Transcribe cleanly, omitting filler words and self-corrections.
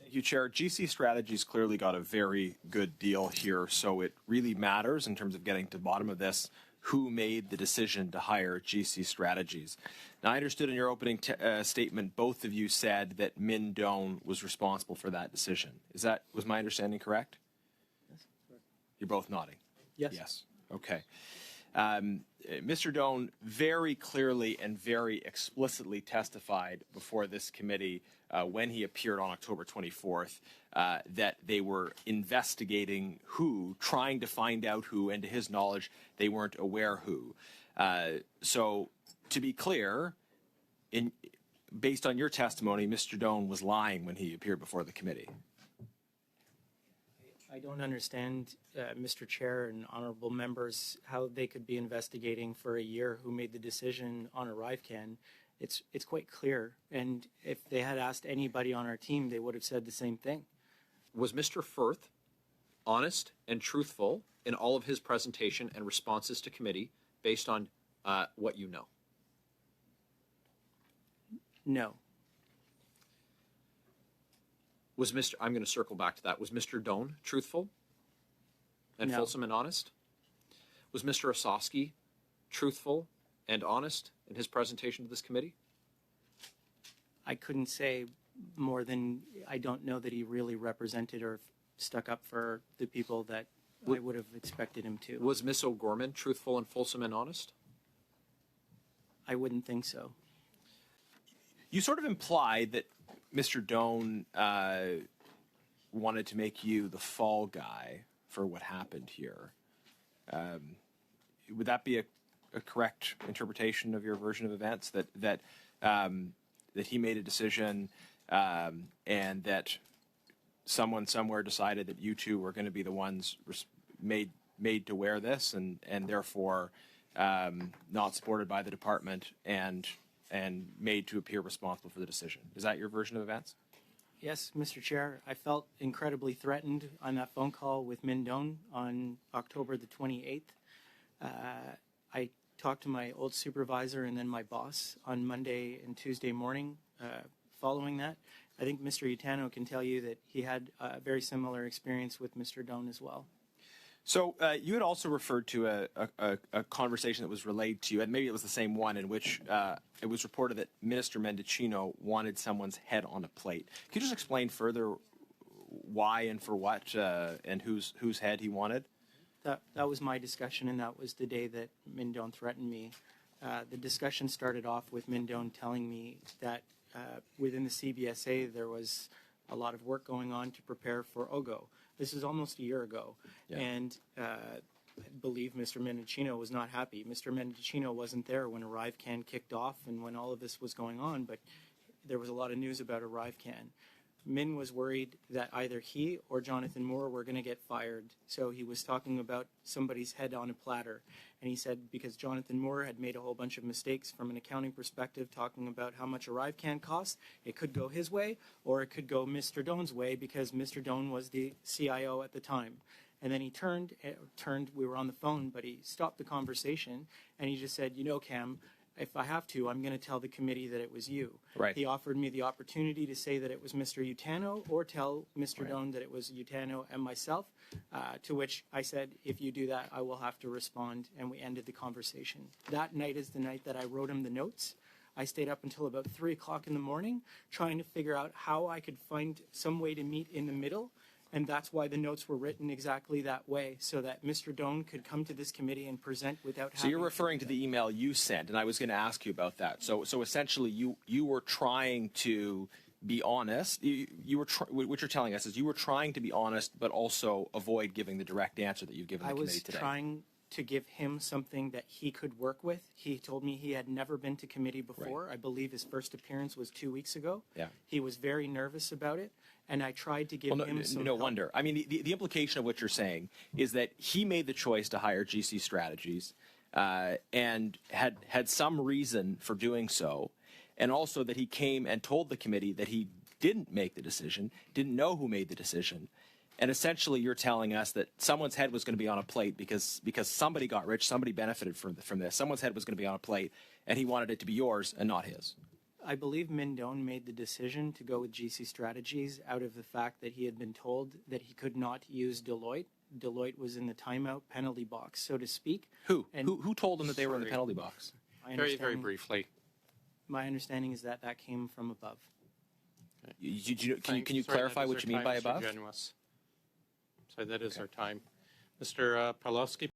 Thank you, Chair. GC Strategies clearly got a very good deal here, so it really matters in terms of getting to the bottom of this, who made the decision to hire GC Strategies. Now, I understood in your opening statement, both of you said that Menino was responsible for that decision. Was my understanding correct? Yes, correct. You're both nodding? Yes. Yes. Okay. Mr. Doan very clearly and very explicitly testified before this committee when he appeared on October 24th that they were investigating who, trying to find out who, and to his knowledge, they weren't aware who. So, to be clear, based on your testimony, Mr. Doan was lying when he appeared before the committee. I don't understand, Mr. Chair and honorable members, how they could be investigating for a year who made the decision on ArriveCan. It's quite clear, and if they had asked anybody on our team, they would have said the same thing. Was Mr. Firth honest and truthful in all of his presentation and responses to committee based on what you know? No. I'm going to circle back to that. Was Mr. Doan truthful and No. fulsome and honest? Was Mr. Osofsky truthful and honest in his presentation to this committee? I couldn't say more than I don't know that he really represented or stuck up for the people that I would have expected him to. Was Ms. O'Gorman truthful and fulsome and honest? I wouldn't think so. You sort of implied that Mr. Doan wanted to make you the fall guy for what happened here. Would that be a correct interpretation of your version of events? That he made a decision and that someone somewhere decided that you two were going to be the ones made to wear this, and therefore not supported by the department and made to appear responsible for the decision. Is that your version of events? Yes, Mr. Chair. I felt incredibly threatened on that phone call with Menino on October the 28th. I talked to my old supervisor and then my boss on Monday and Tuesday morning following that. I think Mr. Utano can tell you that he had a very similar experience with Mr. Doan as well. So you had also referred to a conversation that was relayed to you, and maybe it was the same one, in which it was reported that Minister Menino wanted someone's head on a plate. Can you just explain further why and for what and whose head he wanted? That was my discussion, and that was the day that Menino threatened me. The discussion started off with Menino telling me that within the CBSA there was a lot of work going on to prepare for OGO. This is almost a year ago, yeah. And I believe Mr. Menino was not happy. Mr. Menino wasn't there when ArriveCan kicked off and when all of this was going on, but there was a lot of news about ArriveCan. Min was worried that either he or Jonathan Moore were going to get fired, so he was talking about somebody's head on a platter. And he said because Jonathan Moore had made a whole bunch of mistakes from an accounting perspective, talking about how much ArriveCan costs, it could go his way or it could go Mr. Doan's way because Mr. Doan was the CIO at the time. And then he turned, we were on the phone, but he stopped the conversation and he just said, you know, Cam, if I have to, I'm going to tell the committee that it was you. Right. He offered me the opportunity to say that it was Mr. Utano or tell Mr. Right. Doan that it was Utano and myself, to which I said, if you do that, I will have to respond, and we ended the conversation. That night is the night that I wrote him the notes. I stayed up until about 3 o'clock in the morning trying to figure out how I could find some way to meet in the middle. And that's why the notes were written exactly that way, so that Mr. Doan could come to this committee and present without having... So you're referring to the email you sent, and I was going to ask you about that. So essentially, you were trying to be honest. What you're telling us is you were trying to be honest, but also avoid giving the direct answer that you've given the committee today. I was trying to give him something that he could work with. He told me he had never been to committee before. Right. I believe his first appearance was 2 weeks ago. Yeah. He was very nervous about it, and I tried to give him some help. Wonder. I mean, the implication of what you're saying is that he made the choice to hire GC Strategies and had some reason for doing so, and also that he came and told the committee that he didn't make the decision, didn't know who made the decision. And essentially, you're telling us that someone's head was going to be on a plate because somebody got rich, somebody benefited from this. Someone's head was going to be on a plate, and he wanted it to be yours and not his. I believe Menino made the decision to go with GC Strategies out of the fact that he had been told that he could not use Deloitte. Deloitte was in the timeout penalty box, so to speak. Who? And Who told them that they were in the penalty box? my Very, very understanding- briefly. My understanding is that that came from above. Can you clarify what you mean by above? So that is our time. Mr. Pawlowski.